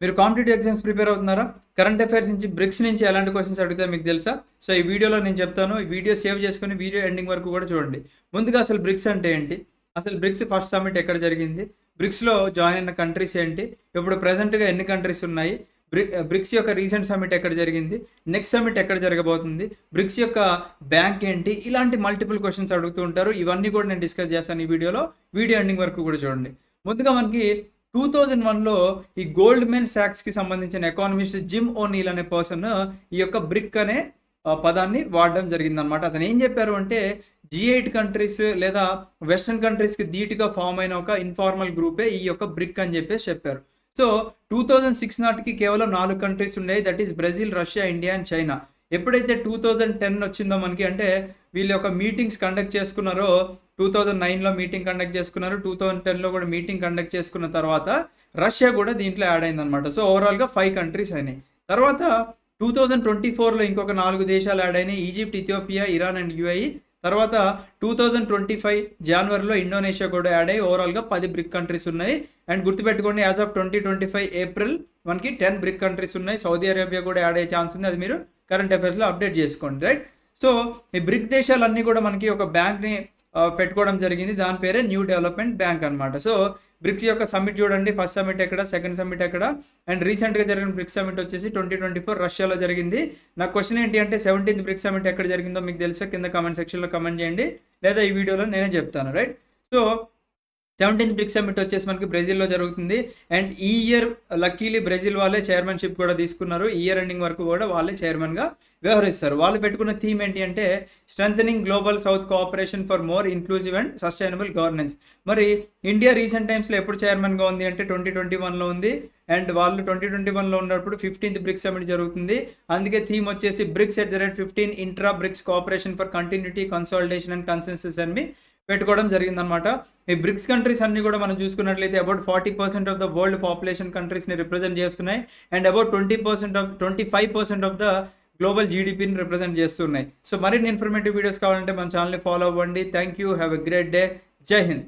మీరు competitive exams prepare అవుతున్నారా? Current affairs నుంచి బ్రిక్స్ నుంచి ఎలాంటి క్వశ్చన్స్ అడుగుతాయో మీకు తెలుసా? సో ఈ వీడియోలో నేను చెప్తాను. ఈ వీడియో సేవ్ చేసుకొని వీడియో ఎండింగ్ వరకు కూడా చూడండి. ముందుగా అసలు బ్రిక్స్ అంటే ఏంటి? అసలు బ్రిక్స్ ఫస్ట్ సమ్మిట్ ఎక్కడ జరిగింది? బ్రిక్స్లో జాయిన్ అయిన కంట్రీస్ ఏంటి? ఇప్పుడు ప్రెజెంట్గా ఎన్ని కంట్రీస్ ఉన్నాయి? బ్రిక్స్ యొక్క రీసెంట్ సమ్మిట్ ఎక్కడ జరిగింది? నెక్స్ట్ సమ్మిట్ ఎక్కడ జరగబోతుంది? బ్రిక్స్ యొక్క బ్యాంక్ ఏంటి? ఇలాంటి మల్టిపుల్ క్వశ్చన్స్ అడుగుతూ ఉంటారు. ఇవన్నీ కూడా నేను డిస్కస్ చేస్తాను ఈ వీడియోలో. వీడియో ఎండింగ్ వరకు కూడా చూడండి. ముందుగా మనకి 2001లో ఈ గోల్డ్మెన్ సాక్స్కి సంబంధించిన ఎకానమిస్ట్ జిమ్ ఓనీల్ అనే పర్సన్ ఈ యొక్క బ్రిక్ అనే పదాన్ని వాడడం జరిగిందనమాట. అతను ఏం చెప్పారు అంటే G8 కంట్రీస్ లేదా వెస్టర్న్ కంట్రీస్కి ధీటుగా ఫామ్ అయిన ఒక ఇన్ఫార్మల్ గ్రూపే ఈ యొక్క బ్రిక్ అని చెప్పేసి చెప్పారు. సో 2006 నాటికి కేవలం 4 కంట్రీస్ ఉండేవి. That is Brazil, Russia, India and China. ఎప్పుడైతే 2010 వచ్చిందో మనకి, అంటే వీళ్ళు ఒక మీటింగ్స్ కండక్ట్ చేసుకున్నారో, 2009లో మీటింగ్ కండక్ట్ చేసుకున్నారు, 2010లో కూడా మీటింగ్ కండక్ట్ చేసుకున్న తర్వాత రష్యా కూడా దీంట్లో యాడ్ అయిందనమాట. సో ఓవరాల్గా 5 కంట్రీస్ అయినాయి. తర్వాత 2024లో ఇంకొక 4 దేశాలు యాడ్ అయినాయి: Egypt, Ethiopia, Iran and UAE. తర్వాత 2025 జనవరిలో ఇండోనేషియా కూడా యాడ్ అయ్యి ఓవరాల్గా 10 బ్రిక్ కంట్రీస్ ఉన్నాయి. అండ్ గుర్తుపెట్టుకోండి, యాజ్ ఆఫ్ 2025 ఏప్రిల్ మనకి 10 బ్రిక్ కంట్రీస్ ఉన్నాయి. సౌదీ అరేబియా కూడా యాడ్ అయ్యే ఛాన్స్ ఉంది. అది మీరు కరెంట్ అఫైర్స్లో అప్డేట్ చేసుకోండి, రైట్? సో ఈ బ్రిక్ దేశాలన్నీ కూడా మనకి ఒక బ్యాంక్ని పెట్టుకోవడం జరిగింది. దాని పేరే న్యూ డెవలప్మెంట్ బ్యాంక్ అనమాట. సో బ్రిక్స్ యొక్క సమ్మిట్ చూడండి. ఫస్ట్ సమ్మిట్ ఎక్కడ, సెకండ్ సమ్మిట్ ఎక్కడ, అండ్ రీసెంట్గా జరిగిన బ్రిక్స్ సమ్మిట్ వచ్చేసి 2024 రష్యాలో జరిగింది. నా క్వశ్చన్ ఏంటి అంటే 17th బ్రిక్స్ సమ్మిట్ ఎక్కడ జరిగిందో మీకు తెలుసా? కింద కామెంట్ సెక్షన్లో కమెంట్ చేయండి, లేదా ఈ వీడియోలో నేనే చెప్తాను, right? So 17th bricks summit వచ్చేసి మనకి బ్రెజిల్లో జరుగుతుంది. అండ్ ఈ ఇయర్ లక్కీలీ బ్రెజిల్ వాళ్ళే చైర్మన్షిప్ కూడా తీసుకున్నారు. ఈ ఇయర్ ఎండింగ్ వరకు కూడా వాళ్ళే చైర్మన్గా వ్యవహరిస్తారు. వాళ్ళు పెట్టుకున్న థీమ్ ఏంటి అంటే strengthening global south cooperation for more inclusive and sustainable governance. మరి ఇండియా రీసెంట్ టైమ్స్లో ఎప్పుడు చైర్మన్గా ఉంది అంటే 2021లో ఉంది. అండ్ వాళ్ళు 2021లో ఉన్నప్పుడు 15th బ్రిక్స్ సమ్మిట్ జరుగుతుంది. అందుకే థీమ్ వచ్చేసి BRICS @15 intra BRICS cooperation for continuity, consolidation and consensus అని పెట్టుకోవడం జరిగిందనమాట. ఈ బ్రిక్స్ కంట్రీస్ అన్ని కూడా మనం చూసుకున్నట్లయితే about 40% of the world population కంట్రీస్ని రిప్రజెంట్ చేస్తున్నాయి. And about 25% of the global GDPని రిప్రజెంట్ చేస్తున్నాయి. సో మరిన్ని ఇన్ఫర్మేటివ్ వీడియోస్ కావాలంటే మన ఛానల్ని ఫాలో అవ్వండి. Thank you. Have a great day. Jai Hind.